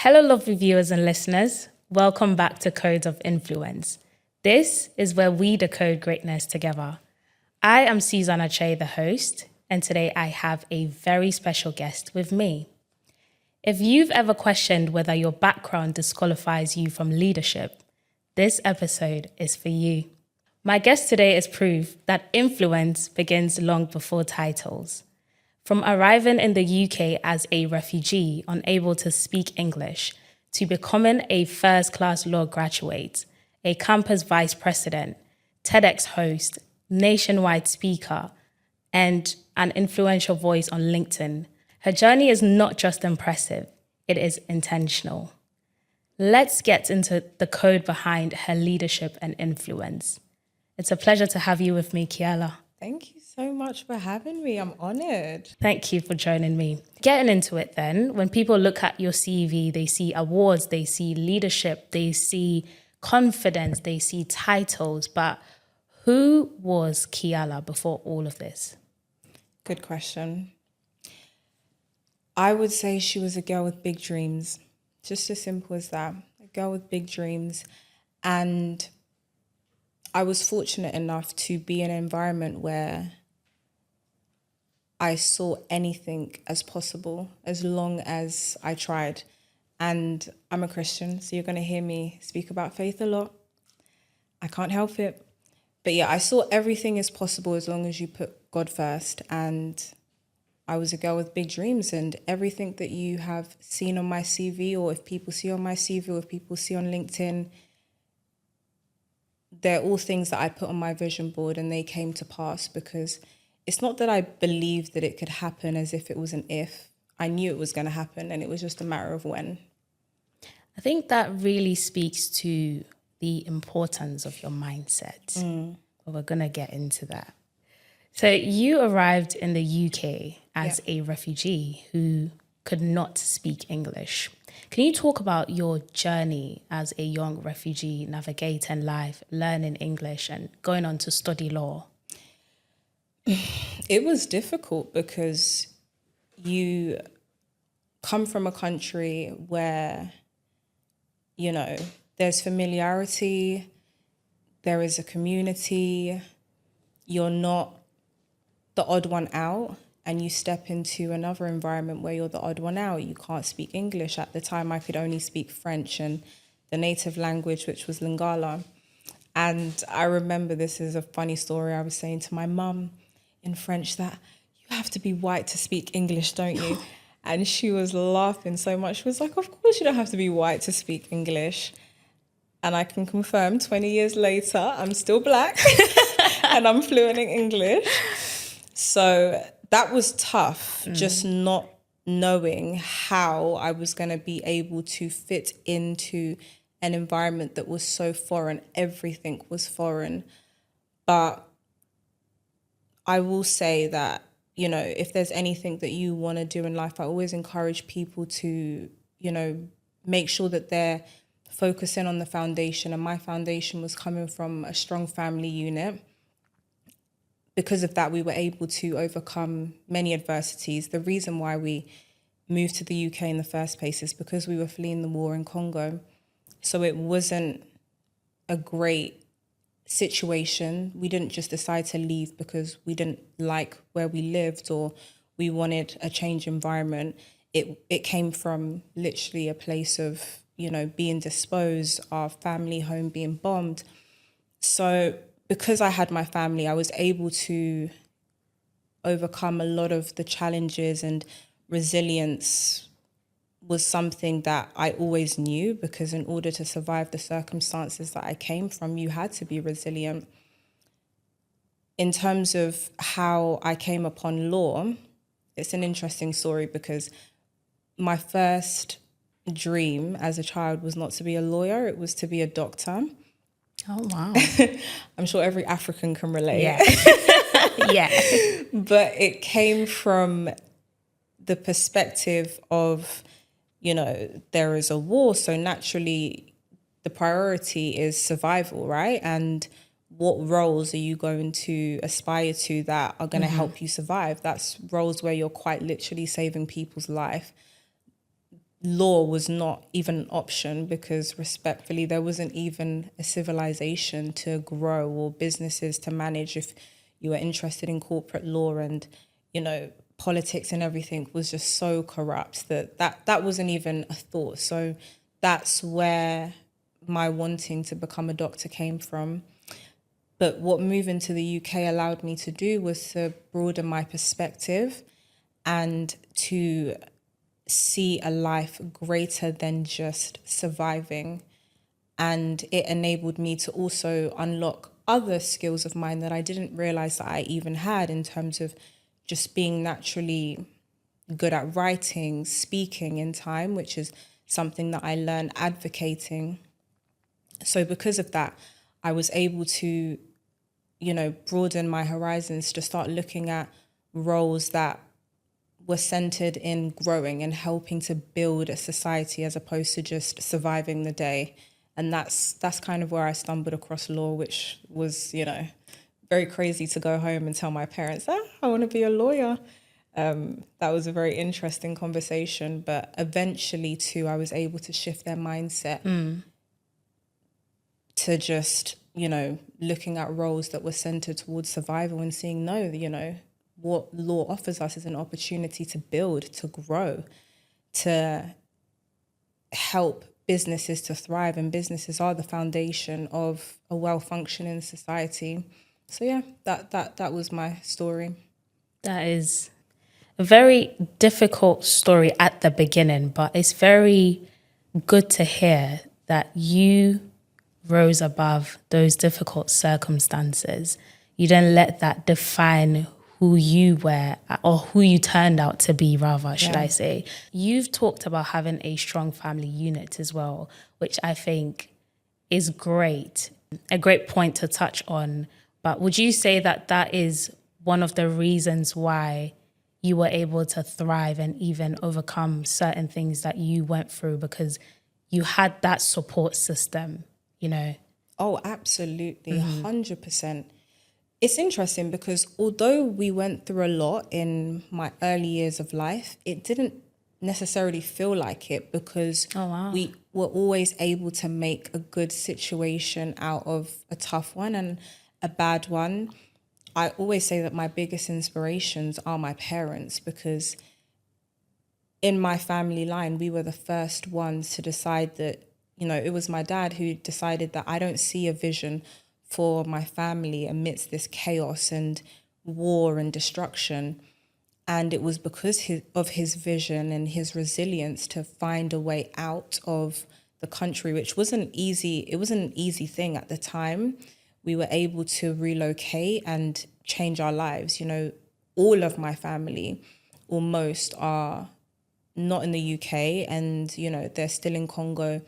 Hello, lovely viewers and listeners. Welcome back to Codes of Influence. This is where we decode greatness together. I am Susana Kyei, the host, and today I have a very special guest with me. If you've ever questioned whether your background disqualifies you from leadership, this episode is for you. My guest today is proof that influence begins long before titles. From arriving in the UK as a refugee unable to speak English, to becoming a first-class law graduate, a campus vice president, TEDx host, nationwide speaker, and an influential voice on LinkedIn, her journey is not just impressive, it is intentional. Let's get into the code behind her leadership and influence. It's a pleasure to have you with me, Kiyala. Thank you so much for having me. I'm honored. Thank you for joining me. Getting into it then, when people look at your CV, they see awards, they see leadership, they see confidence, they see titles, but who was Kiyala before all of this? Good question. I would say she was a girl with big dreams. Just as simple as that. A girl with big dreams. And I was fortunate enough to be in an environment where I saw anything as possible as long as I tried. And I'm a Christian, so you're going to hear me speak about faith a lot. I can't help it. But yeah, I saw everything as possible as long as you put God first. And I was a girl with big dreams, and everything that you have seen on my CV, or if people see on my CV, or if people see on LinkedIn, they're all things that I put on my vision board, and they came to pass because it's not that I believed that it could happen as if it was an if. I knew it was going to happen, and it was just a matter of when. I think that really speaks to the importance of your mindset. But we're going to get into that. So you arrived in the UK as a refugee who could not speak English. Can you talk about your journey as a young refugee navigating life, learning English and going on to study law? It was difficult because you come from a country where, you know, there's familiarity, there is a community, you're not the odd one out, and you step into another environment where you're the odd one out. You can't speak English. At the time, I could only speak French and the native language, which was Lingala. And I remember, this is a funny story, I was saying to my mum in French that you have to be white to speak English, don't you? And she was laughing so much. She was like, of course you don't have to be white to speak English. And I can confirm 20 years later, I'm still black and I'm fluent in English. So that was tough, just not knowing how I was going to be able to fit into an environment that was so foreign. Everything was foreign. But I will say that, you know, if there's anything that you want to do in life, I always encourage people to, you know, make sure that they're focusing on the foundation. And my foundation was coming from a strong family unit. Because of that, we were able to overcome many adversities. The reason why we moved to the UK in the first place is because we were fleeing the war in Congo. So it wasn't a great situation. We didn't just decide to leave because we didn't like where we lived or we wanted a change environment. It came from literally a place of, you know, being disposed, our family home being bombed. So because I had my family, I was able to overcome a lot of the challenges, and resilience was something that I always knew, because in order to survive the circumstances that I came from, you had to be resilient. In terms of how I came upon law, it's an interesting story because my first dream as a child was not to be a lawyer, it was to be a doctor. Oh, wow. I'm sure every African can relate. Yeah. Yeah. But it came from the perspective of, you know, there is a war, so naturally the priority is survival, right? And what roles are you going to aspire to that are going to help you survive? That's roles where you're quite literally saving people's life. law was not even an option because respectfully, there wasn't even a civilization to grow or businesses to manage if you were interested in corporate law, and, you know, politics and everything was just so corrupt that wasn't even a thought. So that's where my wanting to become a doctor came from. But what moving to the UK allowed me to do was to broaden my perspective and to see a life greater than just surviving. And it enabled me to also unlock other skills of mine that I didn't realize that I even had, in terms of just being naturally good at writing, speaking in time, which is something that I learned advocating. So because of that, I was able to, you know, broaden my horizons to start looking at roles that were centered in growing and helping to build a society as opposed to just surviving the day. And that's kind of where I stumbled across law, which was, you know, very crazy to go home and tell my parents, I want to be a lawyer. That was a very interesting conversation. But eventually, too, I was able to shift their mindset to just, you know, looking at roles that were centered towards survival and seeing, no, you know, what law offers us is an opportunity to build, to grow, to help businesses to thrive. And businesses are the foundation of a well-functioning society. So yeah, that was my story. That is a very difficult story at the beginning, but it's very good to hear that you rose above those difficult circumstances. You didn't let that define who you were, or who you turned out to be, rather, should I say. You've talked about having a strong family unit as well, which I think is great, a great point to touch on. But would you say that that is one of the reasons why you were able to thrive and even overcome certain things that you went through, because you had that support system, you know? Oh, absolutely, 100%. It's interesting because although we went through a lot in my early years of life, it didn't necessarily feel like it, because we were always able to make a good situation out of a tough one and a bad one. I always say that my biggest inspirations are my parents, because in my family line, we were the first ones to decide that, you know, it was my dad who decided that I don't see a vision for my family amidst this chaos and war and destruction. And it was because of his vision and his resilience to find a way out of the country, which wasn't easy. It wasn't an easy thing at the time. We were able to relocate and change our lives. You know, all of my family, almost, are not in the UK, and, you know, they're still in Congo.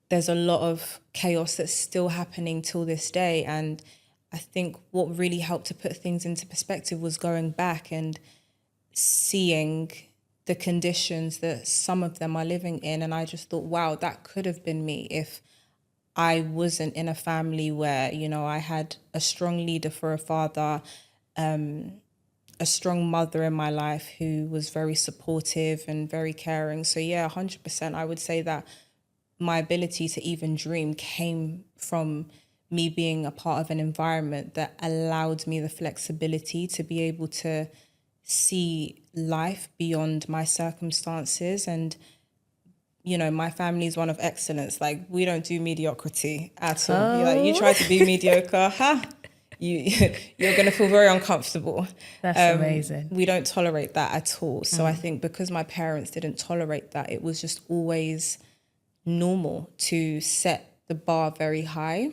There's a lot of chaos that's still happening till this day. And I think what really helped to put things into perspective was going back and seeing the conditions that some of them are living in. And I just thought, wow, that could have been me if I wasn't in a family where, you know, I had a strong leader for a father, a strong mother in my life who was very supportive and very caring. So yeah, 100%, I would say that my ability to even dream came from me being a part of an environment that allowed me the flexibility to be able to see life beyond my circumstances. And, you know, my family is one of excellence. Like, we don't do mediocrity at all. You try to be mediocre, you're going to feel very uncomfortable. That's amazing. We don't tolerate that at all. So I think because my parents didn't tolerate that, it was just always normal to set the bar very high.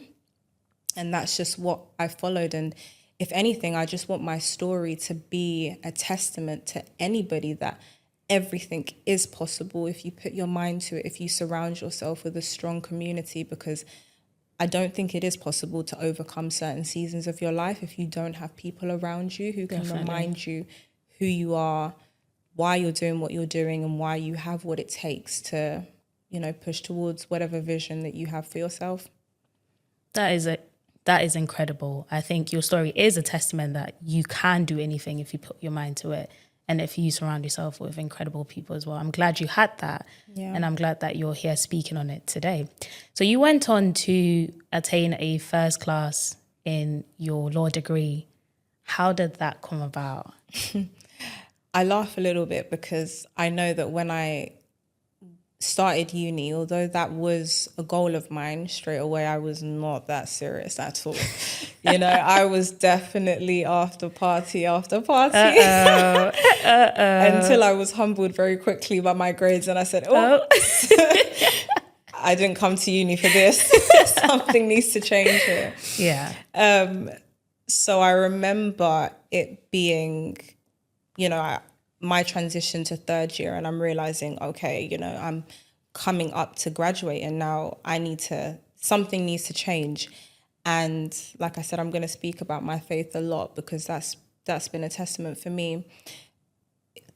And that's just what I followed. And if anything, I just want my story to be a testament to anybody that everything is possible if you put your mind to it, if you surround yourself with a strong community, because I don't think it is possible to overcome certain seasons of your life if you don't have people around you who can remind you who you are, why you're doing what you're doing, and why you have what it takes to, you know, push towards whatever vision that you have for yourself. That is incredible. I think your story is a testament that you can do anything if you put your mind to it. And if you surround yourself with incredible people as well, I'm glad you had that. Yeah. And I'm glad that you're here speaking on it today. So you went on to attain a first class in your law degree. How did that come about? I laugh a little bit because I know that when I started uni, although that was a goal of mine straight away, I was not that serious at all. I was definitely after party until I was humbled very quickly by my grades, and I said, I didn't come to uni for this. Something needs to change here. Yeah. So I remember it being, my transition to third year, and I'm realizing, okay, I'm coming up to graduate, and now something needs to change. And like I said, I'm going to speak about my faith a lot because that's been a testament for me.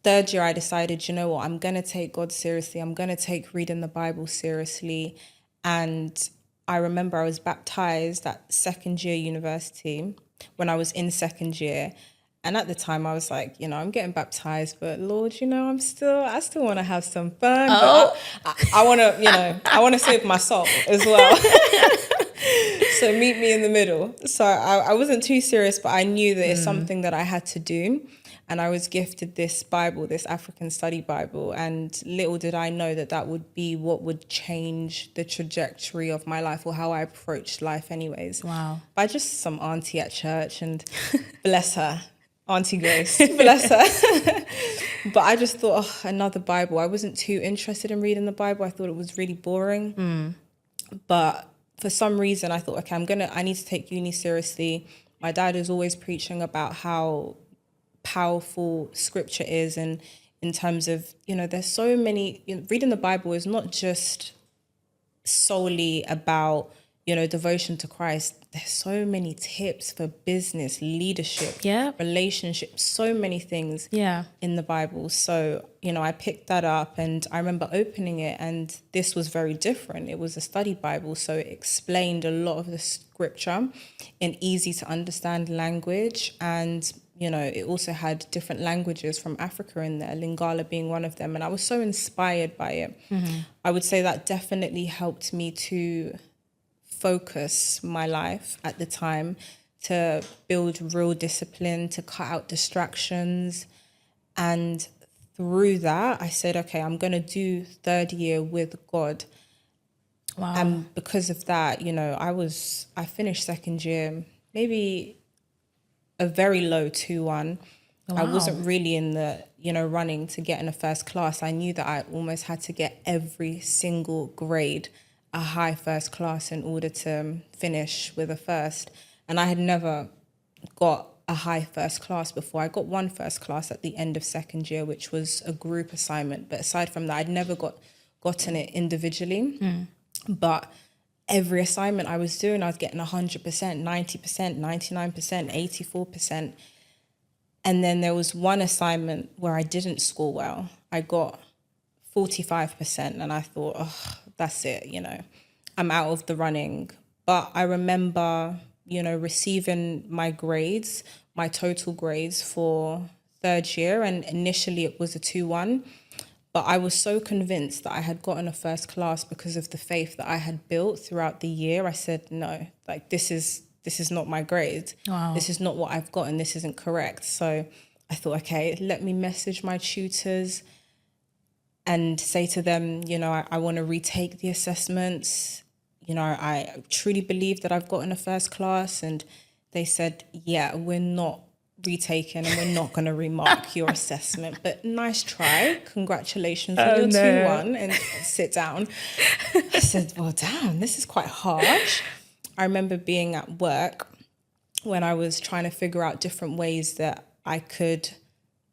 Third year, I decided, I'm going to take God seriously. I'm going to take reading the Bible seriously. And I remember I was baptized at second year university when I was in second year. And at the time I was like, I'm getting baptized, but Lord, I still want to have some fun. But I want to, I want to save my soul as well. So meet me in the middle. So I wasn't too serious, but I knew that it's something that I had to do. And I was gifted this Bible, this African study Bible. And little did I know that would be what would change the trajectory of my life, or how I approached life anyways. Wow. By just some auntie at church, and bless her. Auntie Grace, bless her. But I just thought, another Bible. I wasn't too interested in reading the Bible. I thought it was really boring. But for some reason, I thought, okay, I need to take uni seriously. My dad is always preaching about how powerful scripture is. And in terms of, there's so many, reading the Bible is not just solely about, devotion to Christ. There's so many tips for business, leadership, relationships, so many things in the Bible. So, I picked that up, and I remember opening it, and this was very different. It was a study Bible, so it explained a lot of the scripture in easy to understand language. And, it also had different languages from Africa in there, Lingala being one of them. And I was so inspired by it. I would say that definitely helped me to focus my life at the time, to build real discipline, to cut out distractions. And through that, I said, okay, I'm going to do third year with God. Wow. And because of that, I finished second year, maybe a very low 2-1. Wow. I wasn't really in the, running to get in a first class. I knew that I almost had to get every single grade a high first class in order to finish with a first. And I had never got a high first class before. I got one first class at the end of second year, which was a group assignment. But aside from that, I'd never gotten it individually. But every assignment I was doing, I was getting 100%, 90%, 99%, 84%. And then there was one assignment where I didn't score well. I got 45%, and I thought, that's it, I'm out of the running. But I remember, receiving my grades, my total grades for third year, and initially it was a 2-1. But I was so convinced that I had gotten a first class because of the faith that I had built throughout the year. I said, no, this is not my grade. Wow. This is not what I've gotten. This isn't correct. So I thought, okay, let me message my tutors and say to them, I want to retake the assessments. I truly believe that I've gotten a first class. And they said, yeah, we're not retaking, and we're not going to remark your assessment. But nice try. Congratulations on your 2-1, and sit down. I said, well, damn, this is quite harsh. I remember being at work when I was trying to figure out different ways that I could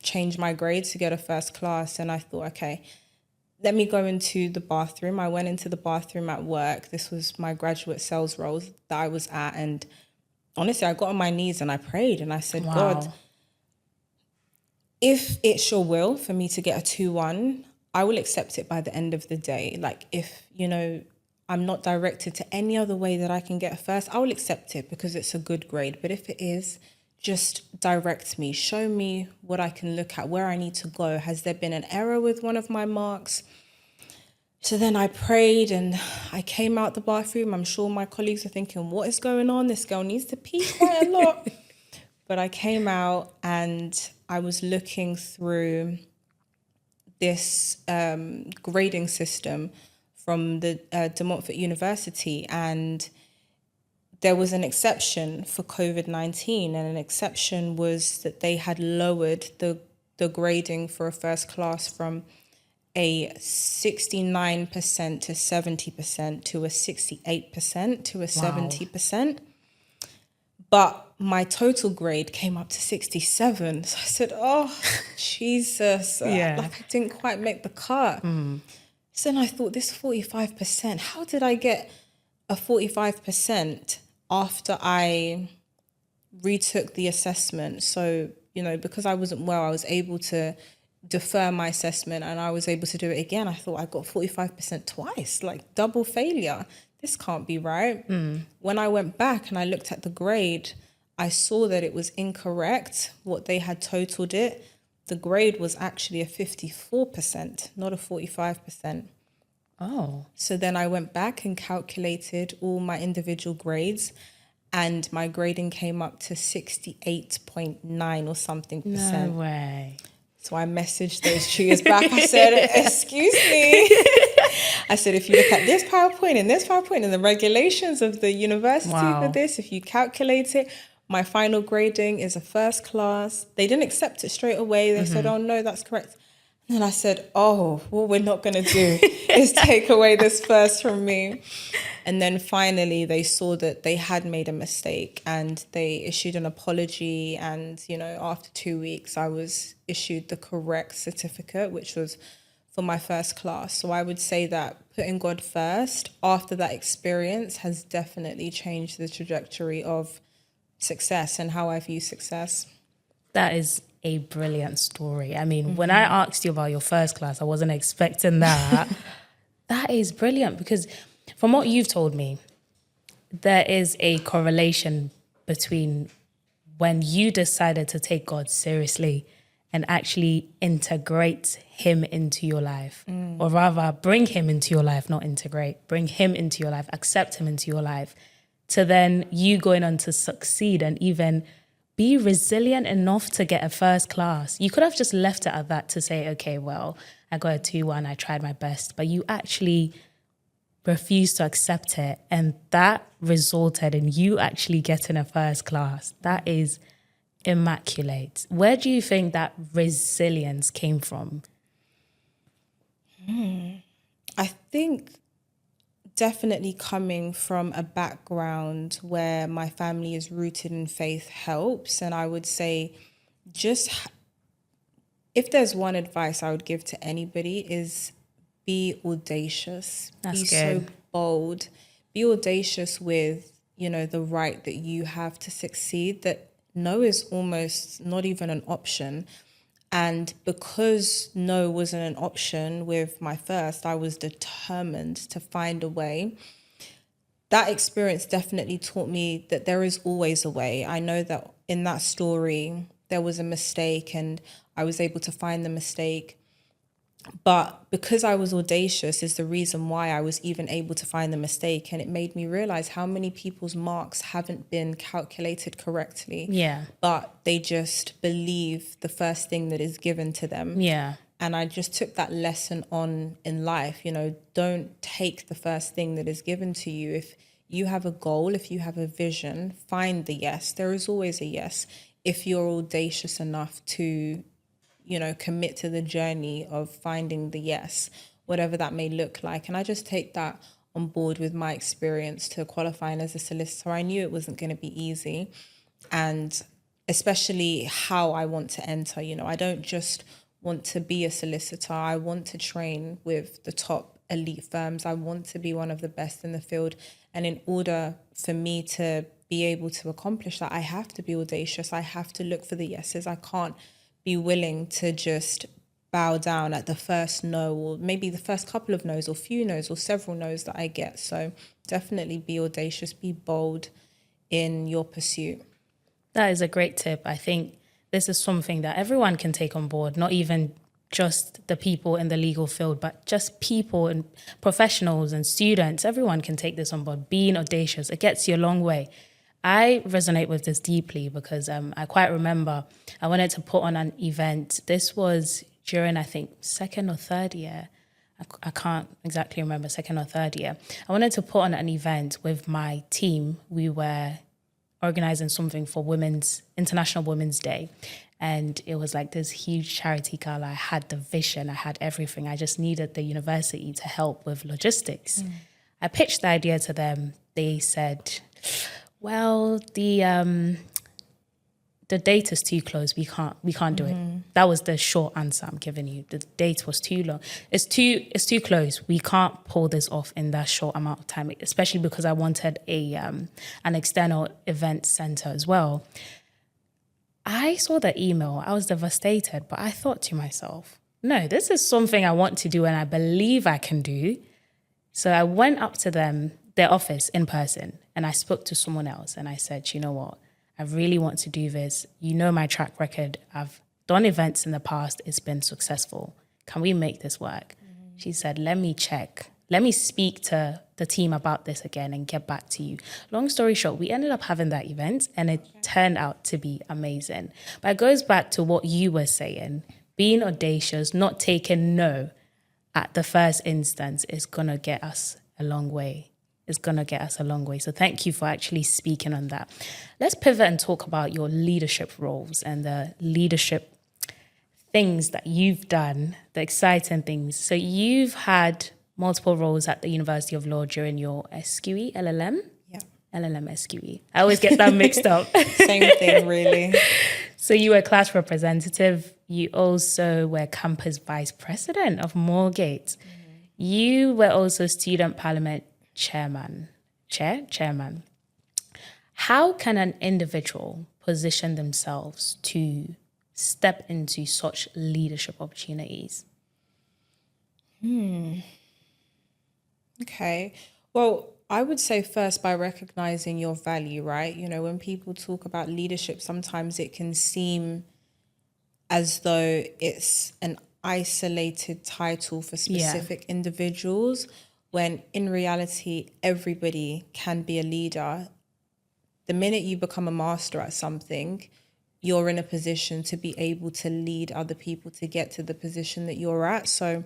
change my grades to get a first class. And I thought, okay, let me go into the bathroom. I went into the bathroom at work. This was my graduate sales role that I was at. And honestly, I got on my knees and I prayed, and I said, Wow. God, if it's your will for me to get a 2-1, I will accept it by the end of the day. If, I'm not directed to any other way that I can get a first, I will accept it because it's a good grade. But if it is, just direct me, show me what I can look at, where I need to go. Has there been an error with one of my marks? So then I prayed and I came out the bathroom. I'm sure my colleagues are thinking, what is going on? This girl needs to pee quite a lot. But I came out and I was looking through this grading system from the De Montfort University, and there was an exception for COVID-19, and an exception was that they had lowered the grading for a first class from a 69% to 70% to a 68% to a 70%. But my total grade came up to 67. So I said, oh, Jesus, like I didn't quite make the cut. So then I thought, this 45%, how did I get a 45% after I retook the assessment? So, because I wasn't well, I was able to defer my assessment and I was able to do it again. I thought I got 45% twice, like double failure. This can't be right. When I went back and I looked at the grade, I saw that it was incorrect, what they had totaled it. The grade was actually a 54%, not a 45%. Oh. So then I went back and calculated all my individual grades, and my grading came up to 68.9 or something percent. No way. So I messaged those tutors back. I said, excuse me. I said, if you look at this PowerPoint and the regulations of the university for this, if you calculate it, my final grading is a first class. They didn't accept it straight away. They said, oh, no, that's correct. And then I said, oh, what we're not going to do is take away this first from me. And then finally they saw that they had made a mistake and they issued an apology. And, after 2 weeks, I was issued the correct certificate, which was for my first class. So I would say that putting God first after that experience has definitely changed the trajectory of success and how I view success. That is a brilliant story. I mean, when I asked you about your first class, I wasn't expecting that. That is brilliant, because from what you've told me, there is a correlation between when you decided to take God seriously and actually integrate him into your life, or rather bring him into your life, not integrate, bring him into your life, accept him into your life, to then you going on to succeed and even be resilient enough to get a first class. You could have just left it at that to say, okay, well, I got a 2-1, I tried my best, but you actually refused to accept it. And that resulted in you actually getting a first class. That is immaculate. Where do you think that resilience came from? I think definitely coming from a background where my family is rooted in faith helps. And I would say if there's one advice I would give to anybody is be audacious. That's be good. so bold. Be audacious with, the right that you have to succeed, that no is almost not even an option. And because no wasn't an option with my first, I was determined to find a way. That experience definitely taught me that there is always a way. I know that in that story, there was a mistake and I was able to find the mistake. But because I was audacious is the reason why I was even able to find the mistake. And it made me realize how many people's marks haven't been calculated correctly. Yeah. But they just believe the first thing that is given to them. Yeah. And I just took that lesson on in life. Don't take the first thing that is given to you. If you have a goal, if you have a vision, find the yes. There is always a yes. If you're audacious enough to commit to the journey of finding the yes, whatever that may look like. And I just take that on board with my experience to qualifying as a solicitor. I knew it wasn't going to be easy, and especially how I want to enter. I don't just want to be a solicitor. I want to train with the top elite firms. I want to be one of the best in the field. And in order for me to be able to accomplish that, I have to be audacious. I have to look for the yeses. I can't be willing to just bow down at the first no, or maybe the first couple of no's or few no's or several no's that I get. So definitely be audacious, be bold in your pursuit. That is a great tip. I think this is something that everyone can take on board, not even just the people in the legal field, but just people and professionals and students. Everyone can take this on board. Being audacious, it gets you a long way. I resonate with this deeply because I quite remember I wanted to put on an event. This was during, I think, second or third year. I can't exactly remember, second or third year. I wanted to put on an event with my team. We were organizing something for International Women's Day. And it was like this huge charity gala. I had the vision, I had everything. I just needed the university to help with logistics. I pitched the idea to them. They said, well, the date is too close. We can't do it. That was the short answer I'm giving you. The date was too long. It's too close. We can't pull this off in that short amount of time, especially because I wanted an external event center as well. I saw the email. I was devastated, but I thought to myself, no, this is something I want to do and I believe I can do. So I went up to their office in person, and I spoke to someone else and I said, you know what? I really want to do this. You know my track record. I've done events in the past. It's been successful. Can we make this work? She said, let me check. Let me speak to the team about this again and get back to you. Long story short, we ended up having that event and it turned out to be amazing. But it goes back to what you were saying. Being audacious, not taking no at the first instance is going to get us a long way. It's going to get us a long way. So thank you for actually speaking on that. Let's pivot and talk about your leadership roles and the leadership things that you've done, the exciting things. So you've had multiple roles at the University of Law during your SQE, LLM? Yeah. LLM, SQE. I always get that mixed up. Same thing, really. So you were class representative. You also were campus vice president of Moorgate. You were also student parliament chairman. How can an individual position themselves to step into such leadership opportunities? Okay. Well, I would say first by recognizing your value, right? You know, when people talk about leadership, sometimes it can seem as though it's an isolated title for specific individuals, when in reality, everybody can be a leader. The minute you become a master at something, you're in a position to be able to lead other people to get to the position that you're at. So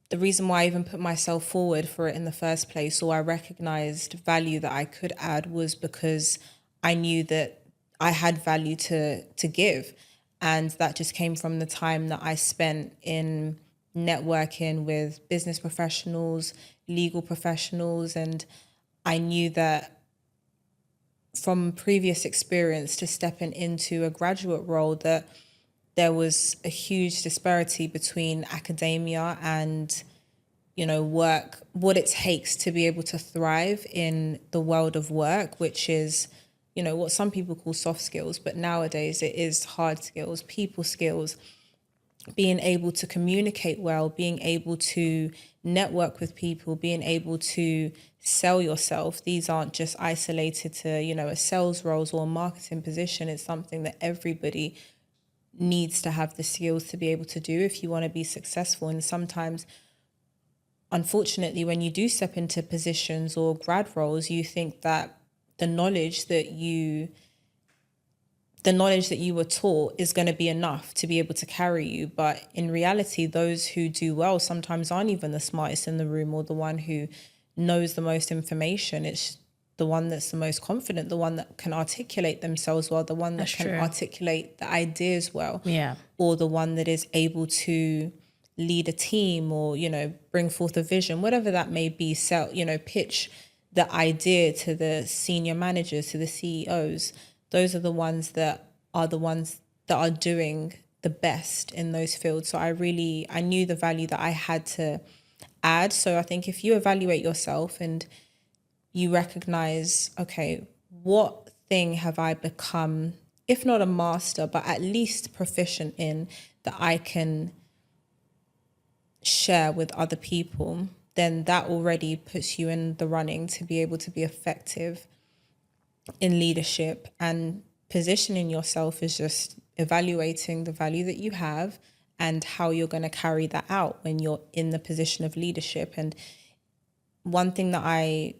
the reason why I even put myself forward for it in the first place, or I recognized value that I could add, was because I knew that I had value to give. And that just came from the time that I spent in networking with business professionals, legal professionals. And I knew that from previous experience to stepping into a graduate role, that there was a huge disparity between academia and, you know, work, what it takes to be able to thrive in the world of work, which is, you know, what some people call soft skills, but nowadays it is hard skills, people skills, being able to communicate well, being able to network with people, being able to sell yourself. These aren't just isolated to, you know, a sales roles or a marketing position. It's something that everybody needs to have the skills to be able to do if you want to be successful. And sometimes, unfortunately, when you do step into positions or grad roles, you think that the knowledge that you were taught is going to be enough to be able to carry you. But in reality, those who do well sometimes aren't even the smartest in the room or the one who knows the most information. It's the one that's the most confident, the one that can articulate themselves well, the one that can articulate the ideas well, or the one that is able to lead a team or, you know, bring forth a vision, whatever that may be, sell, you know, pitch the idea to the senior managers, to the CEOs. Those are the ones that are doing the best in those fields. So I knew the value that I had to add. So I think if you evaluate yourself and you recognize, okay, what thing have I become, if not a master, but at least proficient in, that I can share with other people, then that already puts you in the running to be able to be effective in leadership, and positioning yourself is just evaluating the value that you have and how you're going to carry that out when you're in the position of leadership. And one thing that I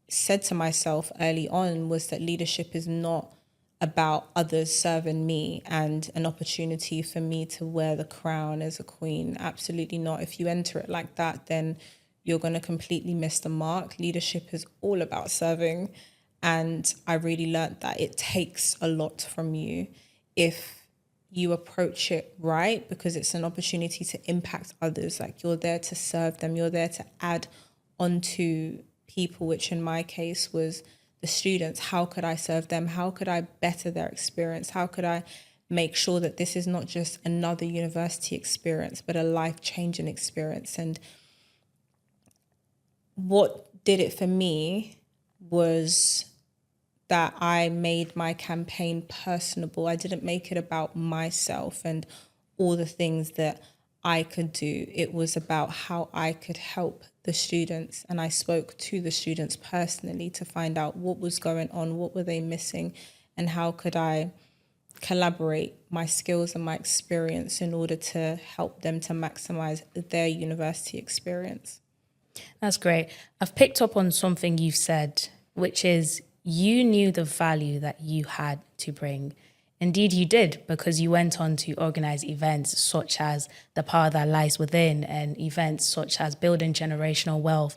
said to myself early on was that leadership is not about others serving me and an opportunity for me to wear the crown as a queen. Absolutely not. If you enter it like that, then you're going to completely miss the mark. Leadership is all about serving. And I really learned that it takes a lot from you if you approach it right, because it's an opportunity to impact others. Like, you're there to serve them. You're there to add onto people, which in my case was the students. How could I serve them? How could I better their experience? How could I make sure that this is not just another university experience, but a life-changing experience? And what did it for me was that I made my campaign personable. I didn't make it about myself and all the things that I could do. It was about how I could help the students. And I spoke to the students personally to find out what was going on, what were they missing, and how could I collaborate my skills and my experience in order to help them to maximize their university experience. That's great. I've picked up on something you've said, which is you knew the value that you had to bring. Indeed, you did, because you went on to organize events such as The Power That Lies Within and events such as Building Generational Wealth.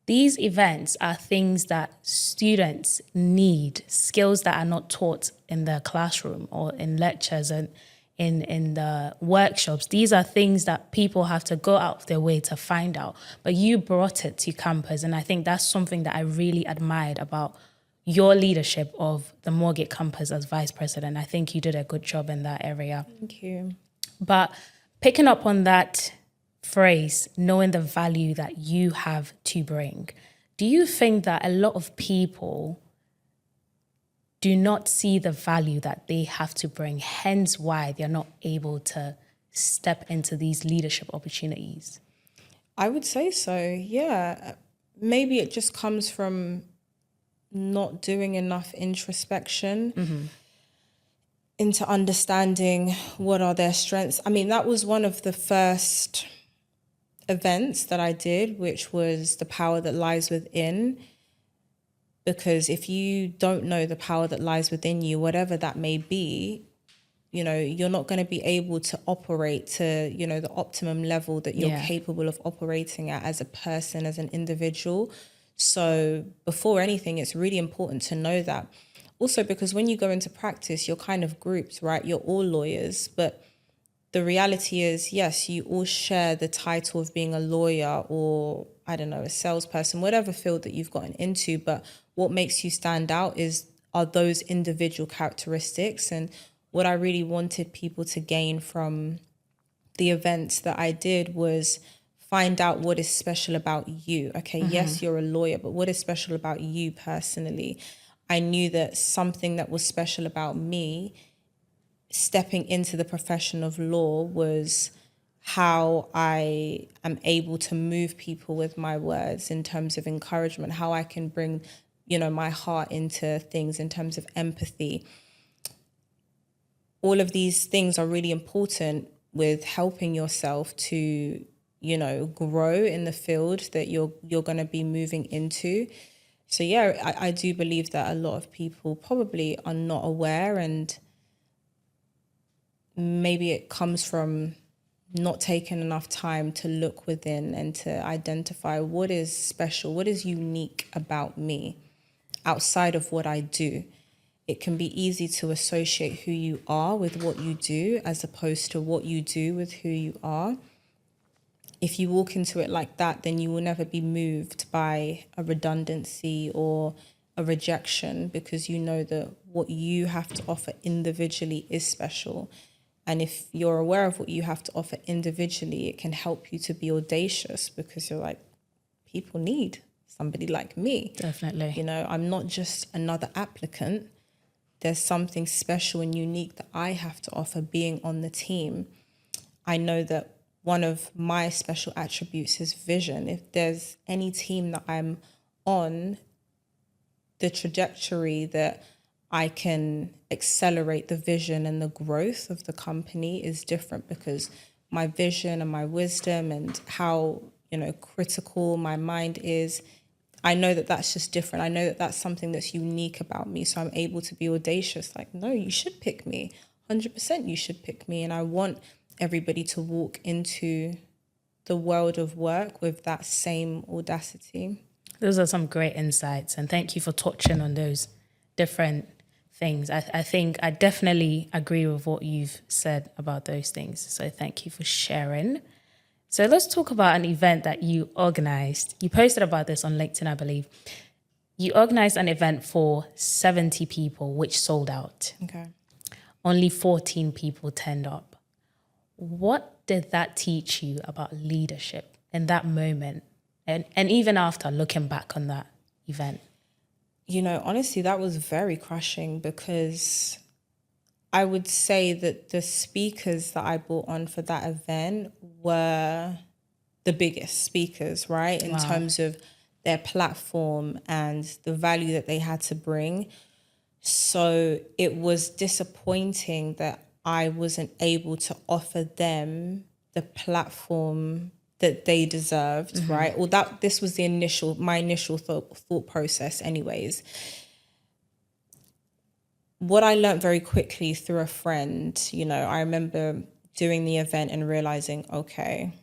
These events are things that students need, skills that are not taught in the classroom or in lectures and in the workshops. These are things that people have to go out of their way to find out. But you brought it to campus, and I think that's something that I really admired about your leadership of the Moorgate campus as vice president. I think you did a good job in that area. Thank you. But picking up on that phrase, knowing the value that you have to bring, do you think that a lot of people do not see the value that they have to bring, hence why they're not able to step into these leadership opportunities? I would say so, yeah. Maybe it just comes from not doing enough introspection into understanding what are their strengths. I mean, that was one of the first events that I did, which was The Power That Lies Within. Because if you don't know the power that lies within you, whatever that may be, you know, you're not going to be able to operate to, you know, the optimum level that you're capable of operating at as a person, as an individual. So before anything, it's really important to know that. Also, because when you go into practice, you're kind of grouped, right? You're all lawyers, but the reality is, yes, you all share the title of being a lawyer or, I don't know, a salesperson, whatever field that you've gotten into. But what makes you stand out are those individual characteristics. And what I really wanted people to gain from the events that I did was find out what is special about you. Okay, yes, you're a lawyer, but what is special about you personally? I knew that something that was special about me stepping into the profession of law was how I am able to move people with my words in terms of encouragement, how I can bring, you know, my heart into things in terms of empathy. All of these things are really important with helping yourself to, you know, grow in the field that you're going to be moving into. So yeah, I do believe that a lot of people probably are not aware, and maybe it comes from not taking enough time to look within and to identify what is special, what is unique about me outside of what I do. It can be easy to associate who you are with what you do as opposed to what you do with who you are. If you walk into it like that, then you will never be moved by a redundancy or a rejection, because you know that what you have to offer individually is special. And if you're aware of what you have to offer individually, it can help you to be audacious, because you're like, people need somebody like me. Definitely. You know, I'm not just another applicant. There's something special and unique that I have to offer being on the team. I know that one of my special attributes is vision. If there's any team that I'm on, the trajectory that I can accelerate the vision and the growth of the company is different, because my vision and my wisdom and how, critical my mind is, I know that that's just different. I know that that's something that's unique about me. So I'm able to be audacious. Like, no, you should pick me. 100% you should pick me. And I want everybody to walk into the world of work with that same audacity. Those are some great insights. And thank you for touching on those different things. I think I definitely agree with what you've said about those things. So thank you for sharing. So let's talk about an event that you organized. You posted about this on LinkedIn, I believe. You organized an event for 70 people, which sold out. Okay. Only 14 people turned up. What did that teach you about leadership in that moment? And even after looking back on that event? Honestly, that was very crushing, because I would say that the speakers that I brought on for that event were the biggest speakers, right? In terms of their platform and the value that they had to bring. So it was disappointing that I wasn't able to offer them the platform that they deserved, right? Or that this was my initial thought process anyways. What I learned very quickly through a friend, I remember doing the event and realizing, okay,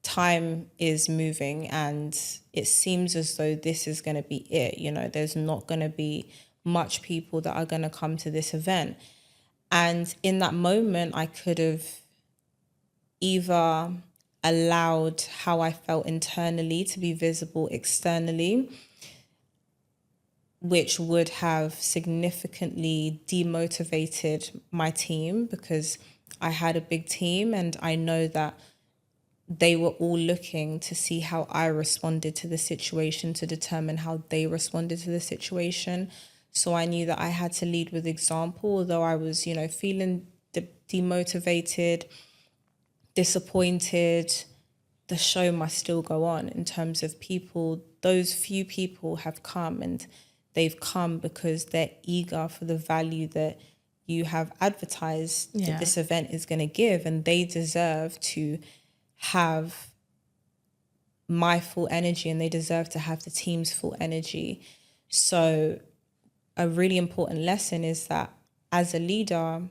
time is moving and it seems as though this is going to be it. There's not going to be much people that are going to come to this event. And in that moment, I could have either allowed how I felt internally to be visible externally, which would have significantly demotivated my team, because I had a big team and I know that they were all looking to see how I responded to the situation to determine how they responded to the situation. So I knew that I had to lead with example, although I was, feeling demotivated, disappointed. The show must still go on in terms of people. Those few people have come, and they've come because they're eager for the value that you have advertised that this event is going to give, and they deserve to have my full energy and they deserve to have the team's full energy. So a really important lesson is that as a leader,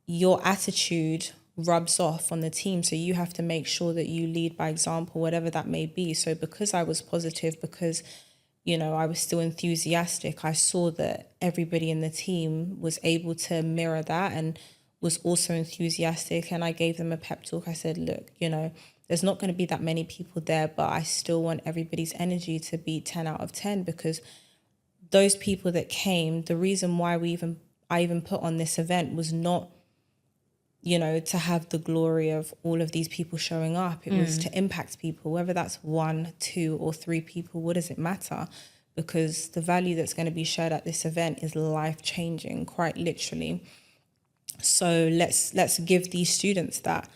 your attitude rubs off on the team. So you have to make sure that you lead by example, whatever that may be. So because I was positive, because, I was still enthusiastic, I saw that everybody in the team was able to mirror that and was also enthusiastic. And I gave them a pep talk. I said, look, there's not going to be that many people there, but I still want everybody's energy to be 10 out of 10, because those people that came, the reason why I even put on this event was not, to have the glory of all of these people showing up. It was to impact people, whether that's 1, 2, or 3 people. What does it matter? Because the value that's going to be shared at this event is life-changing, quite literally. So let's give these students that.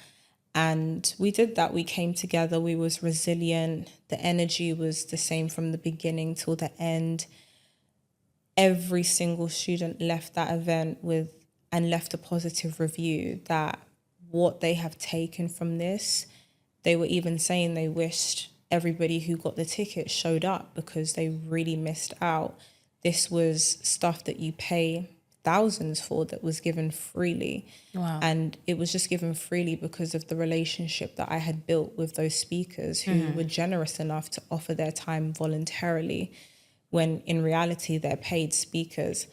And we did that. We came together. We was resilient. The energy was the same from the beginning till the end. Every single student left that event and left a positive review, that what they have taken from this, they were even saying they wished everybody who got the ticket showed up, because they really missed out. This was stuff that you pay thousands for, that was given freely. Wow. And it was just given freely because of the relationship that I had built with those speakers who were generous enough to offer their time voluntarily, when in reality they're paid speakers.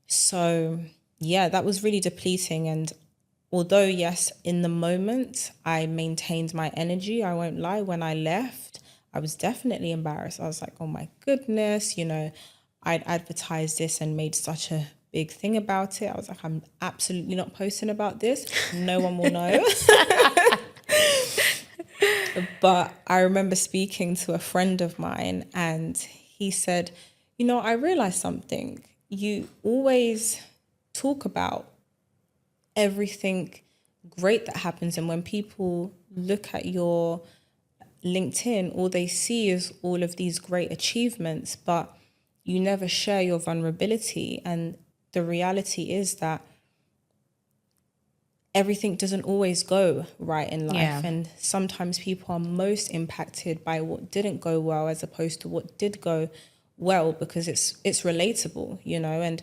So yeah, that was really depleting. And although, yes, in the moment I maintained my energy, I won't lie, when I left, I was definitely embarrassed. I was like, oh my goodness, I'd advertised this and made such a big thing about it. I was like, I'm absolutely not posting about this. No one will know. But I remember speaking to a friend of mine and he said, I realized something. You always talk about everything great that happens, and when people look at your LinkedIn, all they see is all of these great achievements, but you never share your vulnerability. And the reality is that everything doesn't always go right in life. Yeah. And sometimes people are most impacted by what didn't go well as opposed to what did go well, because it's relatable, and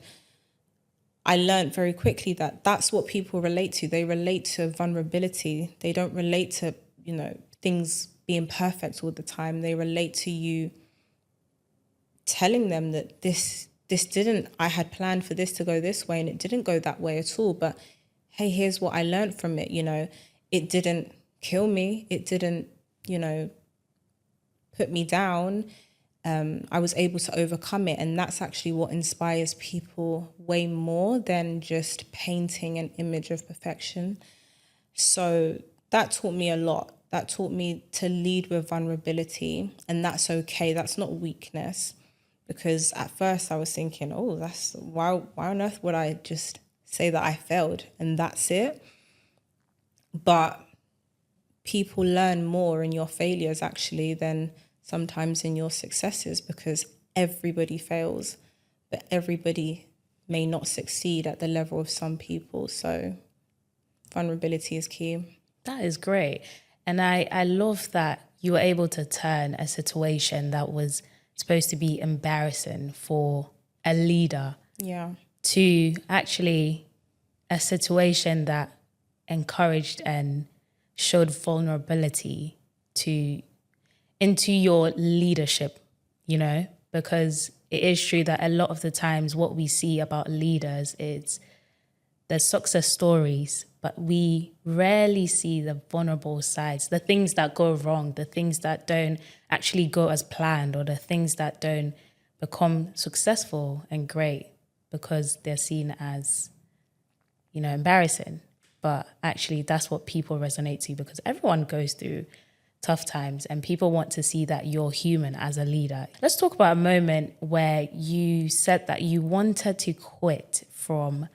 I learned very quickly that that's what people relate to. They relate to vulnerability. They don't relate to, things being perfect all the time. They relate to you telling them that this didn't, I had planned for this to go this way and it didn't go that way at all. But hey, here's what I learned from it. It didn't kill me. It didn't, put me down. I was able to overcome it. And that's actually what inspires people way more than just painting an image of perfection. So that taught me a lot. That taught me to lead with vulnerability, and that's okay. That's not weakness, because at first I was thinking, oh, that's why on earth would I just say that I failed and that's it? But people learn more in your failures actually than sometimes in your successes, because everybody fails, but everybody may not succeed at the level of some people. So vulnerability is key. That is great. And I love that you were able to turn a situation that was supposed to be embarrassing for a leader to actually a situation that encouraged and showed vulnerability into your leadership, because it is true that a lot of the times what we see about leaders is the success stories, but we rarely see the vulnerable sides, the things that go wrong, the things that don't actually go as planned, or the things that don't become successful and great because they're seen as, embarrassing. But actually that's what people resonate to, because everyone goes through tough times and people want to see that you're human as a leader. Let's talk about a moment where you said that you wanted to quit from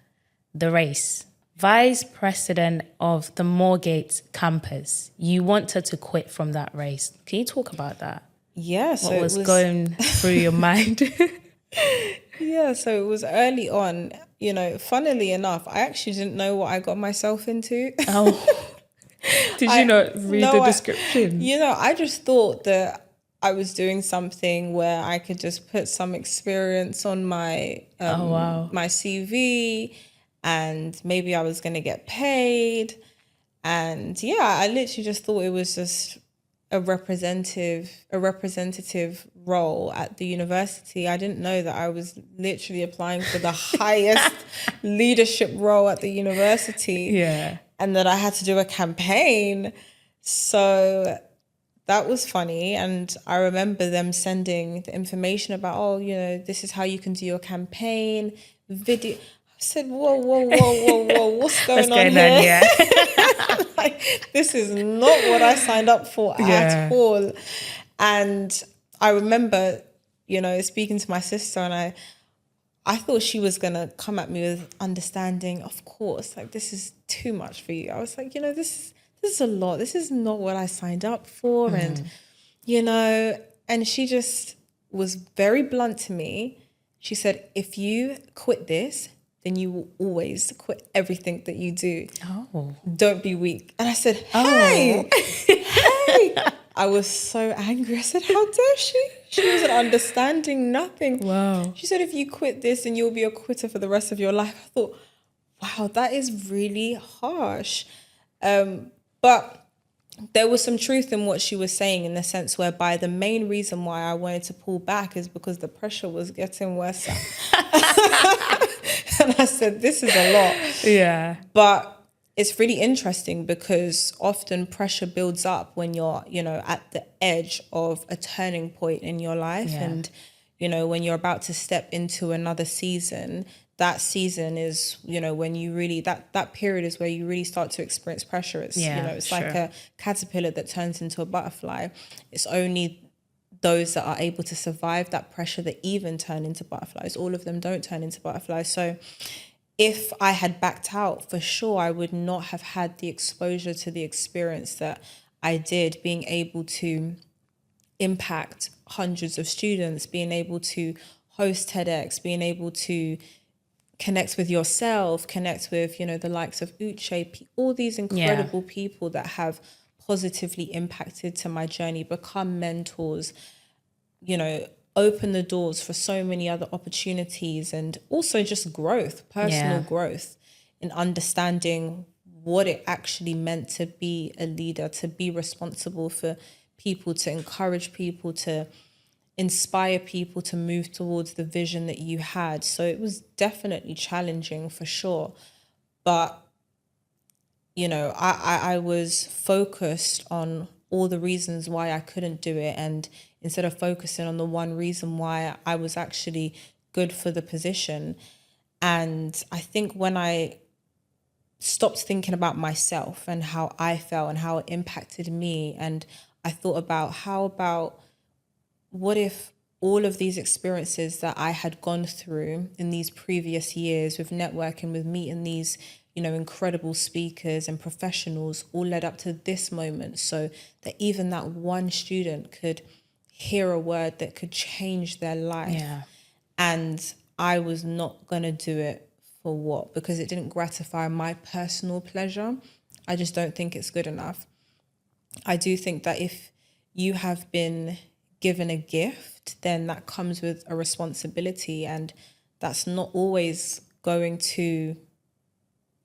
the race. Vice president of the Moorgate campus, you wanted to quit from that race. Can you talk about that? Yeah. What was going through your mind? Yeah, so it was early on. Funnily enough, I actually didn't know what I got myself into. Oh, did you not read the description? I just thought that I was doing something where I could just put some experience on my my CV, and maybe I was going to get paid. And I literally just thought it was just a representative role at the university. I didn't know that I was literally applying for the highest leadership role at the university. Yeah. And that I had to do a campaign. So that was funny. And I remember them sending the information about, this is how you can do your campaign video. I said, whoa, what's going on here? Yeah. This is not what I signed up for at all. And I remember, speaking to my sister, and I thought she was going to come at me with understanding, of course, like, this is too much for you. I was like, this is a lot. This is not what I signed up for. And, and she just was very blunt to me. She said, if you quit this, then you will always quit everything that you do. Oh. Don't be weak. And I said, hey, hey. I was so angry. I said, how dare she? She wasn't understanding nothing. Wow. She said, if you quit this, then you'll be a quitter for the rest of your life. I thought, wow, that is really harsh. But there was some truth in what she was saying, in the sense whereby the main reason why I wanted to pull back is because the pressure was getting worse. And I said, this is a lot. Yeah. But it's really interesting, because often pressure builds up when you're, at the edge of a turning point in your life. Yeah. And, when you're about to step into another season, that season is, when you really, that period is where you really start to experience pressure. It's, it's like a caterpillar that turns into a butterfly. It's only those that are able to survive that pressure that even turn into butterflies. All of them don't turn into butterflies. So if I had backed out, for sure, I would not have had the exposure to the experience that I did, being able to impact hundreds of students, being able to host TEDx, being able to connect with yourself, connect with, the likes of Uche, all these incredible people that have positively impacted to my journey, become mentors, open the doors for so many other opportunities, and also just growth, personal growth, in understanding what it actually meant to be a leader, to be responsible for people, to encourage people, to inspire people to move towards the vision that you had. So it was definitely challenging for sure. But, I was focused on all the reasons why I couldn't do it. And instead of focusing on the one reason why I was actually good for the position. And I think when I stopped thinking about myself and how I felt and how it impacted me, and I thought about what if all of these experiences that I had gone through in these previous years with networking, with meeting these, incredible speakers and professionals, all led up to this moment, so that even that one student could hear a word that could change their life. Yeah. And I was not going to do it for what? Because it didn't gratify my personal pleasure. I just don't think it's good enough. I do think that if you have been given a gift, then that comes with a responsibility, and that's not always going to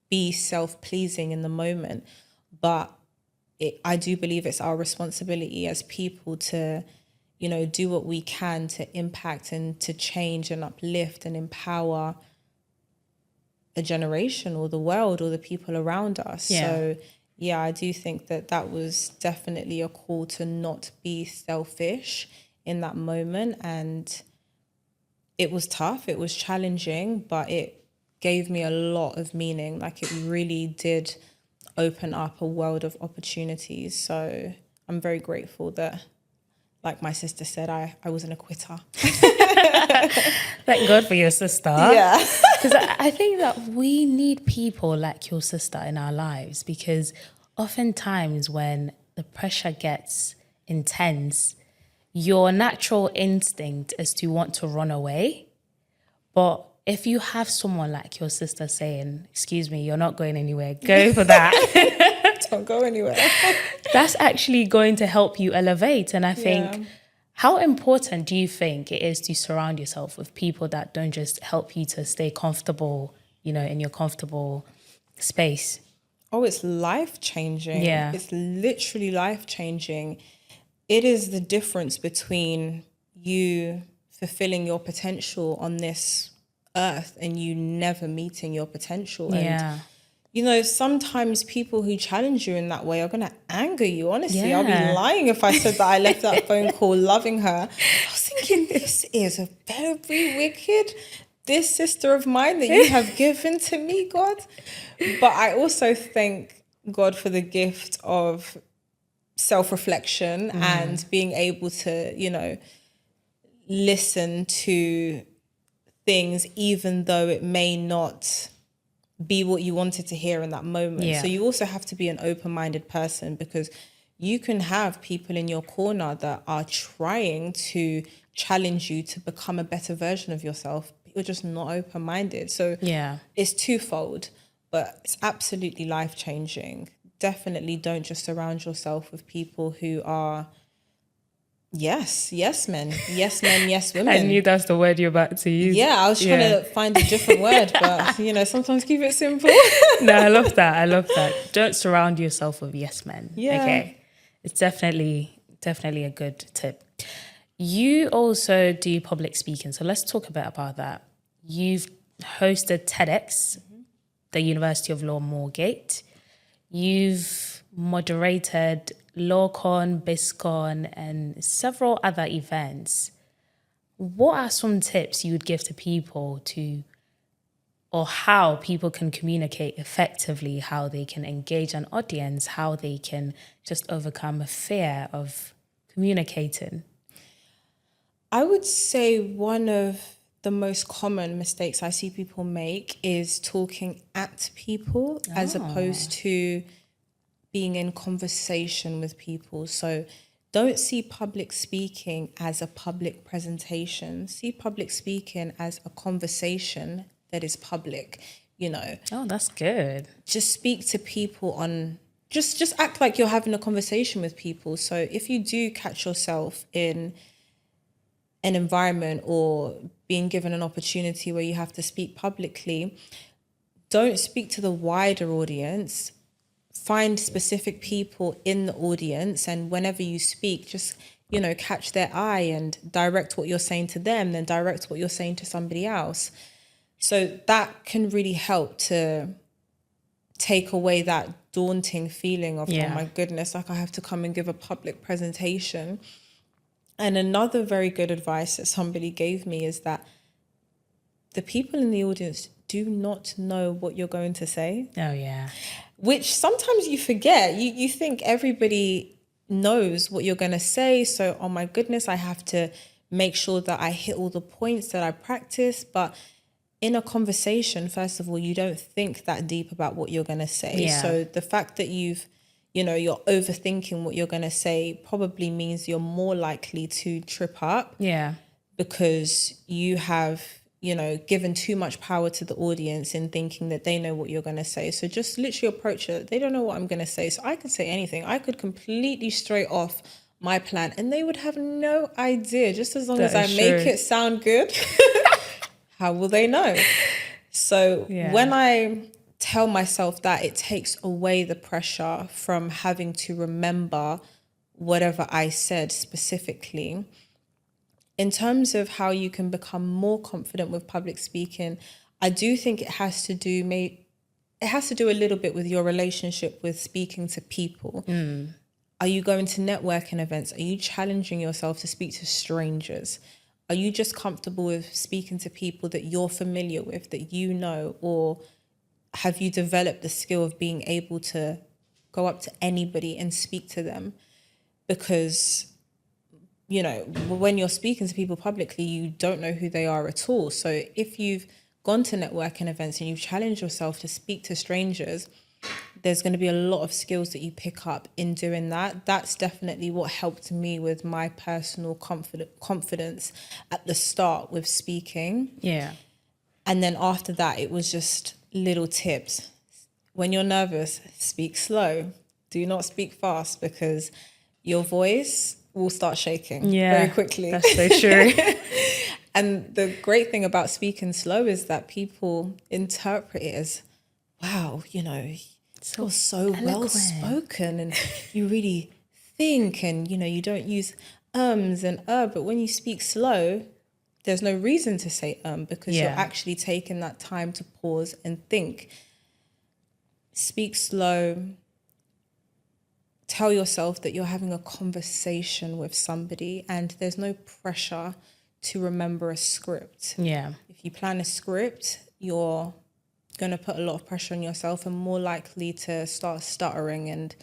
be self-pleasing in the moment. But I do believe it's our responsibility as people to, do what we can to impact and to change and uplift and empower a generation or the world or the people around us. Yeah. So yeah, I do think that was definitely a call to not be selfish in that moment. And it was tough, it was challenging, but it gave me a lot of meaning. Like, it really did open up a world of opportunities. So I'm very grateful that, like my sister said, I wasn't a quitter. Thank God for your sister. Yeah. Because I think that we need people like your sister in our lives, because oftentimes when the pressure gets intense, your natural instinct is to want to run away. But if you have someone like your sister saying, excuse me, you're not going anywhere, go for that. Don't go anywhere. That's actually going to help you elevate. And I think, how important do you think it is to surround yourself with people that don't just help you to stay comfortable, in your comfortable space? Oh, it's life-changing. Yeah. It's literally life-changing. It is the difference between you fulfilling your potential on this earth and you never meeting your potential. Yeah. And, sometimes people who challenge you in that way are going to anger you. Honestly, I'll be Yeah. lying if I said that I left that phone call loving her. I was thinking, this is a very wicked, this sister of mine that you have given to me, God. But I also thank God for the gift of self-reflection and being able to, listen to things, even though it may not be what you wanted to hear in that moment. Yeah. So you also have to be an open-minded person, because you can have people in your corner that are trying to challenge you to become a better version of yourself. You're just not open-minded. So it's twofold, but it's absolutely life-changing. Definitely don't just surround yourself with people who are yes men, yes women. I knew that's the word you're about to use. Yeah, I was trying to find a different word, but sometimes keep it simple. No, I love that. Don't surround yourself with yes men. Yeah. Okay. It's definitely a good tip. You also do public speaking, so let's talk a bit about that. You've hosted TEDx, the University of Law Moorgate. You've moderated LawCon, BizCon, and several other events. What are some tips you would give to people or how people can communicate effectively, how they can engage an audience, how they can just overcome a fear of communicating? I would say one of the most common mistakes I see people make is talking at people as opposed to being in conversation with people. So don't see public speaking as a public presentation. See public speaking as a conversation that is public, you know. Oh, that's good. Just speak to people on, just act like you're having a conversation with people. So if you do catch yourself in an environment or being given an opportunity where you have to speak publicly, don't speak to the wider audience. Find specific people in the audience, and whenever you speak, just, you know, catch their eye and direct what you're saying to them, then direct what you're saying to somebody else. So that can really help to take away that daunting feeling of, oh my goodness, like I have to come and give a public presentation. And another very good advice that somebody gave me is that the people in the audience do not know what you're going to say. Oh, yeah. Which sometimes you forget. You think everybody knows what you're going to say. So, oh my goodness, I have to make sure that I hit all the points that I practice. But in a conversation, first of all, you don't think that deep about what you're going to say. Yeah. So the fact that you're overthinking what you're going to say probably means you're more likely to trip up. Yeah. Because you have, you know, given too much power to the audience in thinking that they know what you're going to say. So just literally approach it. They don't know what I'm going to say. So I could say anything. I could completely straight off my plan and they would have no idea. Just as long as I make it sound good, how will they know? So when I tell myself that, it takes away the pressure from having to remember whatever I said specifically. In terms of how you can become more confident with public speaking, I do think it has to do a little bit with your relationship with speaking to people. Are you going to networking events? Are you challenging yourself to speak to strangers? Are you just comfortable with speaking to people that you're familiar with, that you know? Or have you developed the skill of being able to go up to anybody and speak to them? Because, you know, when you're speaking to people publicly, you don't know who they are at all. So if you've gone to networking events and you've challenged yourself to speak to strangers, there's going to be a lot of skills that you pick up in doing that. That's definitely what helped me with my personal confidence at the start with speaking. Yeah. And then after that, it was just little tips. When you're nervous, speak slow. Do not speak fast because your voice will start shaking very quickly. That's so true. And the great thing about speaking slow is that people interpret it as, wow, you know, you're so well spoken and you really think, and, you know, you don't use ums and but when you speak slow, there's no reason to say because you're actually taking that time to pause and think. Speak slow. Tell yourself that you're having a conversation with somebody and there's no pressure to remember a script. Yeah. If you plan a script, you're going to put a lot of pressure on yourself and more likely to start stuttering and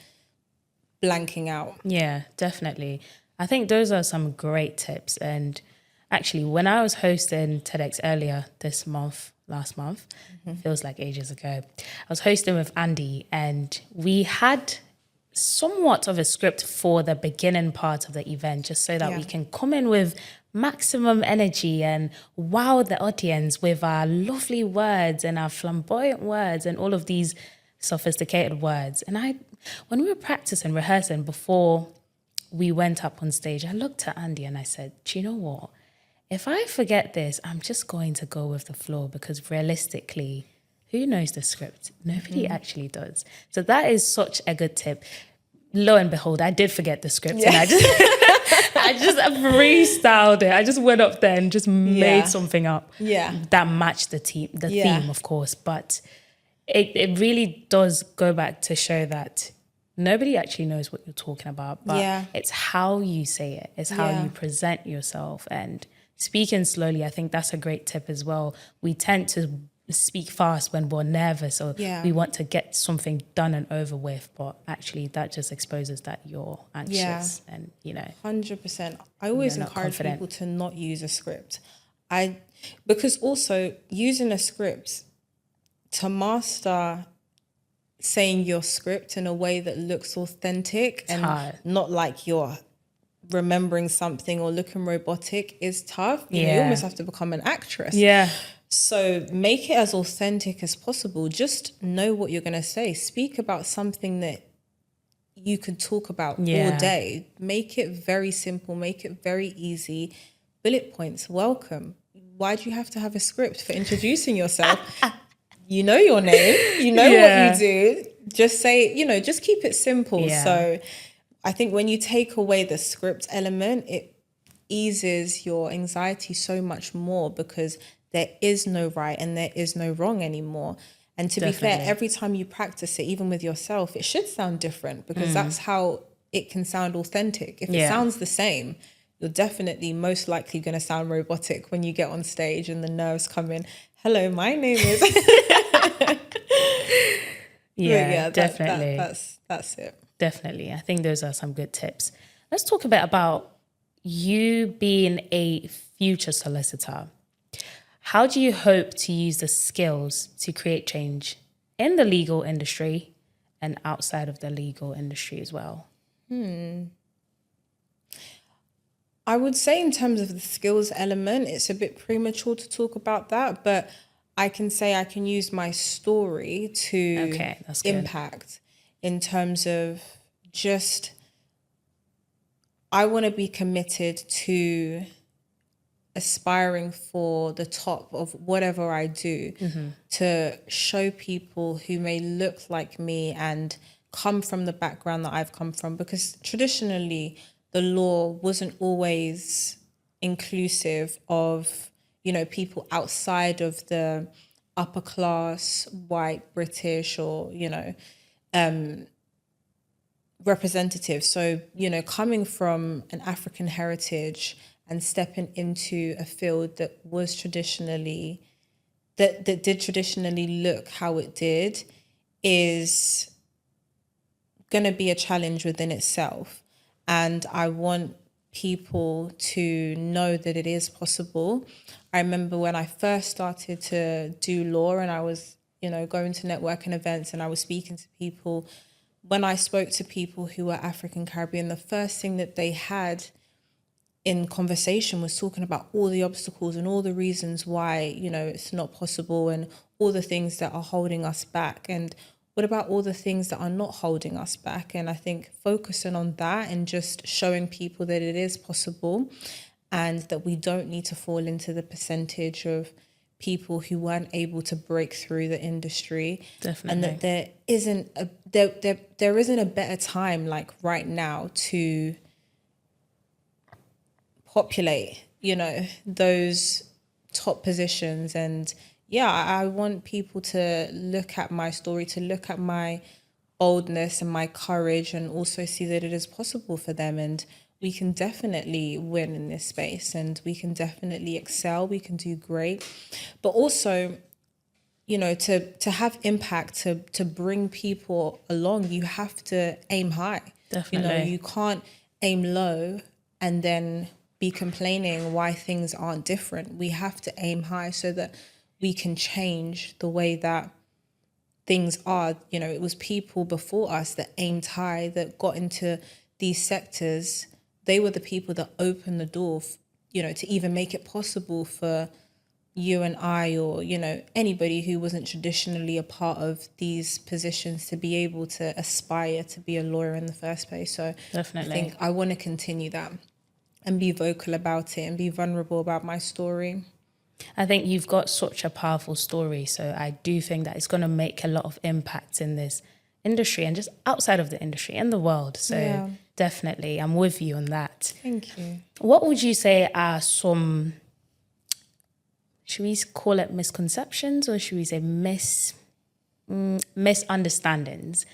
blanking out. Yeah, definitely. I think those are some great tips. And actually, when I was hosting TEDx earlier last month, feels like ages ago, I was hosting with Andy and we had somewhat of a script for the beginning part of the event, just so that we can come in with maximum energy and wow the audience with our lovely words and our flamboyant words and all of these sophisticated words. And when we were practicing, rehearsing before we went up on stage, I looked at Andy and I said, do you know what? If I forget this, I'm just going to go with the flow, because realistically, who knows the script? Nobody actually does. So that is such a good tip. Lo and behold, I did forget the script and I just freestyled it. I just went up there and just made something up that matched the theme, of course. But it really does go back to show that nobody actually knows what you're talking about. But it's how you say it. It's how you present yourself. And speaking slowly, I think that's a great tip as well. We tend to speak fast when we're nervous or we want to get something done and over with, but actually that just exposes that you're anxious and, you know. 100%. I always encourage people to not use a script. Because also using a script to master saying your script in a way that looks authentic and hard. not like you're remembering something or looking robotic is tough. You know, you Yeah. almost have to become an actress. Yeah. So make it as authentic as possible. Just know what you're going to say. Speak about something that you could talk about all day. Make it very simple. Make it very easy. Bullet points. Welcome. Why do you have to have a script for introducing yourself? You know your name. You know what you do. Just say, you know, just keep it simple. Yeah. So I think when you take away the script element, it eases your anxiety so much more, because there is no right and there is no wrong anymore. And to be fair, every time you practice it, even with yourself, it should sound different, because that's how it can sound authentic. If it sounds the same, you're definitely most likely going to sound robotic when you get on stage and the nerves come in. Hello, my name is... Definitely. That's it. Definitely. I think those are some good tips. Let's talk a bit about you being a future solicitor. How do you hope to use the skills to create change in the legal industry and outside of the legal industry as well? I would say in terms of the skills element, it's a bit premature to talk about that, but I can say I can use my story to that's good. impact in terms of just, I want to be committed to aspiring for the top of whatever I do, to show people who may look like me and come from the background that I've come from, because traditionally the law wasn't always inclusive of, you know, people outside of the upper class, white, British, or, you know, representative. So, you know, coming from an African heritage and stepping into a field that was traditionally, that did traditionally look how it did, is going to be a challenge within itself. And I want people to know that it is possible. I remember when I first started to do law and I was, you know, going to networking events and I was speaking to people. When I spoke to people who were African Caribbean, the first thing that they had in conversation was talking about all the obstacles and all the reasons why, you know, it's not possible, and all the things that are holding us back. And what about all the things that are not holding us back? And I think focusing on that and just showing people that it is possible, and that we don't need to fall into the percentage of people who weren't able to break through the industry. Definitely. And that there isn't a better time like right now to populate, you know, those top positions. And yeah, I want people to look at my story, to look at my boldness and my courage, and also see that it is possible for them. And we can definitely win in this space, and we can definitely excel. We can do great. But also, you know, to have impact, to bring people along, you have to aim high. Definitely. You know, you can't aim low and then be complaining why things aren't different. We have to aim high so that we can change the way that things are. You know, it was people before us that aimed high, that got into these sectors. They were the people that opened the door, you know, to even make it possible for you and I, or, you know, anybody who wasn't traditionally a part of these positions, to be able to aspire to be a lawyer in the first place. So Definitely. I think I want to continue that and be vocal about it and be vulnerable about my story. I think you've got such a powerful story. So I do think that it's going to make a lot of impact in this industry and just outside of the industry, in the world. So definitely, I'm with you on that. Thank you. What would you say are some, should we call it misconceptions, or should we say misunderstandings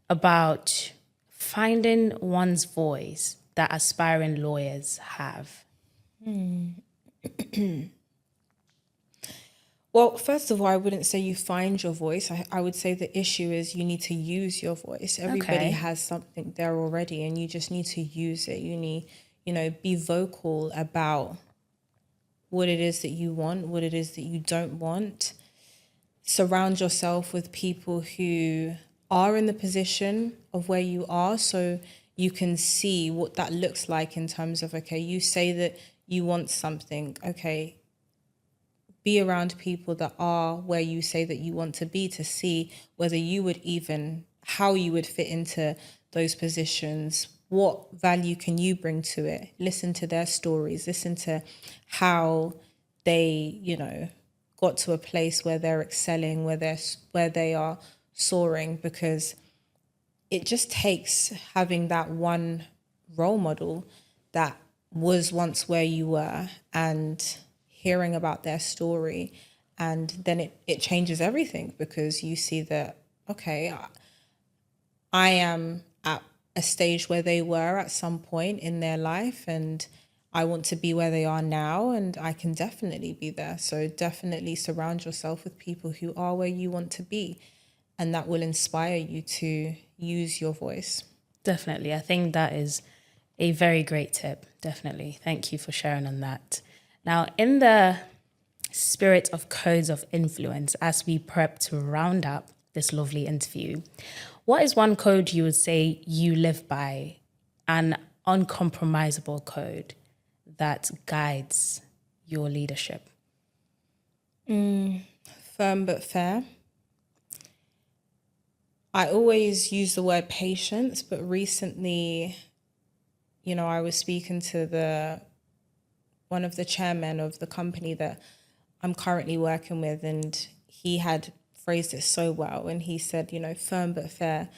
about finding one's voice that aspiring lawyers have? Well, first of all, I wouldn't say you find your voice. I would say the issue is you need to use your voice. Everybody has something there already, and you just need to use it. You need, you know, be vocal about what it is that you want, what it is that you don't want. Surround yourself with people who are in the position of where you are, so you can see what that looks like in terms of, okay, you say that you want something, okay, be around people that are where you say that you want to be, to see whether you would even, how you would fit into those positions. What value can you bring to it? Listen to their stories, listen to how they, got to a place where they're excelling, where they are soaring, because it just takes having that one role model that was once where you were and hearing about their story. And then it changes everything, because you see that, okay, I am at a stage where they were at some point in their life, and I want to be where they are now, and I can definitely be there. So definitely surround yourself with people who are where you want to be, and that will inspire you to use your voice. Definitely. I think that is a very great tip. Definitely. Thank you for sharing on that. Now, in the spirit of codes of influence, as we prep to round up this lovely interview, what is one code you would say you live by, an uncompromisable code that guides your leadership? Firm but fair. I always use the word patience, but recently, I was speaking to one of the chairmen of the company that I'm currently working with, and he had phrased it so well. And he said, firm but fair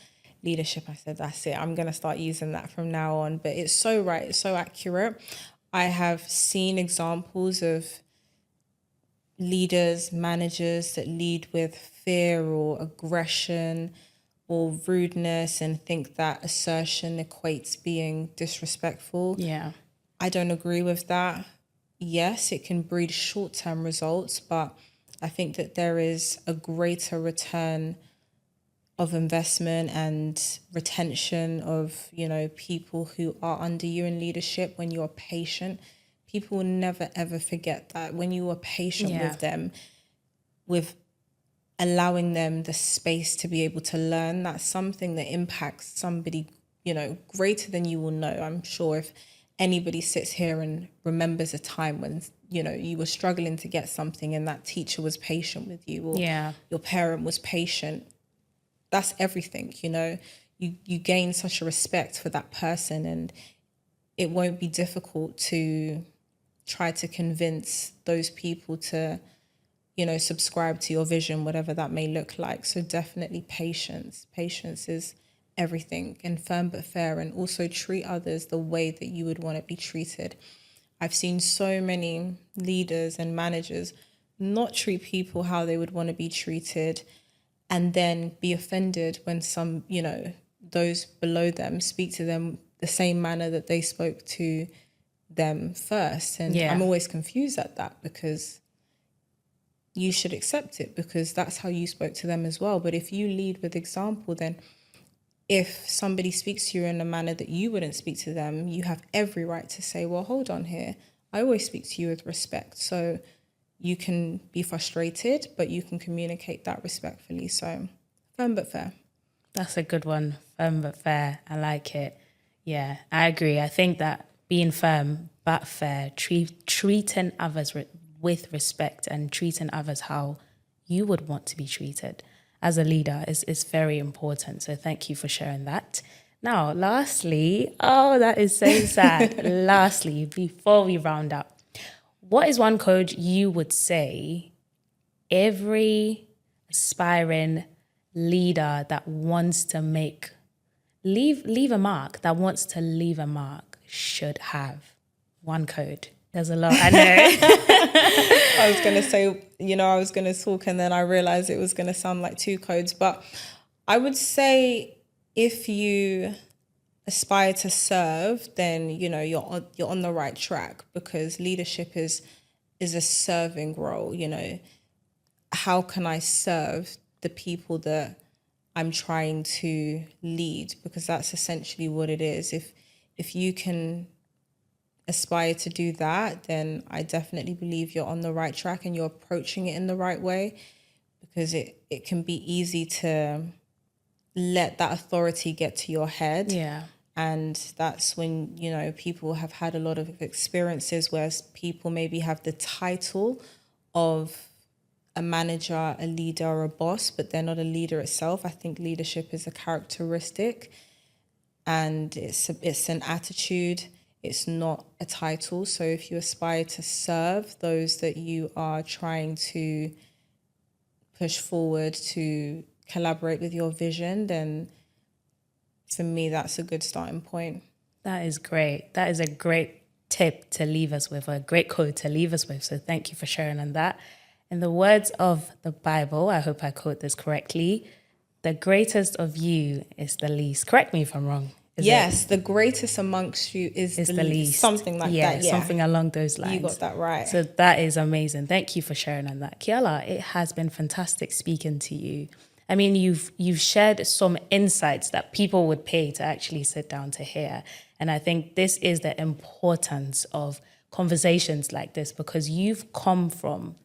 leadership. I said, that's it. I'm going to start using that from now on. But it's so right. It's so accurate. I have seen examples of leaders, managers that lead with fear or aggression or rudeness, and think that assertion equates being disrespectful. Yeah. I don't agree with that. Yes, it can breed short-term results, but I think that there is a greater return of investment and retention of, people who are under you in leadership when you're patient. People will never, ever forget that. When you are patient with them, with allowing them the space to be able to learn, that's something that impacts somebody, greater than you will know. I'm sure if anybody sits here and remembers a time when, you were struggling to get something and that teacher was patient with you, or your parent was patient, that's everything. You gain such a respect for that person, and it won't be difficult to try to convince those people to, subscribe to your vision, whatever that may look like. So definitely patience. Patience is everything, and firm but fair, and also treat others the way that you would want to be treated. I've seen so many leaders and managers not treat people how they would want to be treated, and then be offended when some, those below them speak to them the same manner that they spoke to them first. And I'm always confused at that, because you should accept it, because that's how you spoke to them as well. But if you lead with example, then if somebody speaks to you in a manner that you wouldn't speak to them, you have every right to say, well, hold on here. I always speak to you with respect. So you can be frustrated, but you can communicate that respectfully. So firm but fair. That's a good one. Firm but fair. I like it. Yeah, I agree. I think that being firm but fair, treating others with respect, and treating others how you would want to be treated as a leader is very important. So thank you for sharing that. Now, lastly, that is so sad. Lastly, before we round up, what is one code you would say every aspiring leader that wants to leave a mark, that wants to leave a mark, should have? One code. There's a lot, I know. I was going to say, I was going to talk, and then I realized it was going to sound like two codes. But I would say, if you aspire to serve, then, you're on the right track, because leadership is a serving role. How can I serve the people that I'm trying to lead? Because that's essentially what it is. If you can aspire to do that, then I definitely believe you're on the right track and you're approaching it in the right way, because it can be easy to let that authority get to your head. Yeah. And that's when, people have had a lot of experiences where people maybe have the title of a manager, a leader, or a boss, but they're not a leader itself. I think leadership is a characteristic, and it's an attitude. It's not a title. So if you aspire to serve those that you are trying to push forward, to collaborate with your vision, then for me, that's a good starting point. That is great. That is a great tip to leave us with, a great quote to leave us with. So thank you for sharing on that. In the words of the Bible, I hope I quote this correctly, the greatest of you is the least. Correct me if I'm wrong. Yes, the greatest amongst you is the least. Something like that. Yeah, something along those lines. You got that right. So that is amazing. Thank you for sharing on that. Kiyala, it has been fantastic speaking to you. I mean, you've shared some insights that people would pay to actually sit down to hear. And I think this is the importance of conversations like this, because you've come from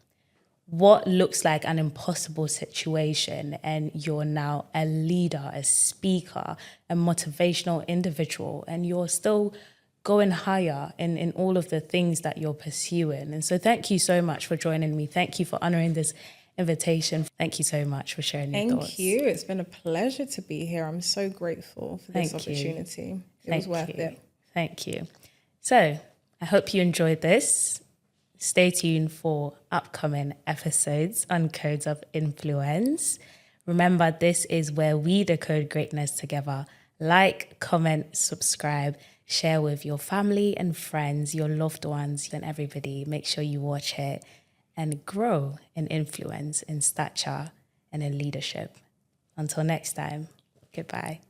what looks like an impossible situation, and you're now a leader, a speaker, a motivational individual, and you're still going higher in all of the things that you're pursuing. And so thank you so much for joining me. Thank you for honoring this invitation. Thank you so much for sharing your thoughts. Thank you. It's been a pleasure to be here. I'm so grateful for this opportunity. It was worth it. Thank you. So I hope you enjoyed this. Stay tuned for upcoming episodes on Codes of Influence. Remember, this is where we decode greatness together. Like, comment, subscribe, share with your family and friends, your loved ones, and everybody. Make sure you watch it and grow in influence, in stature, and in leadership. Until next time, goodbye.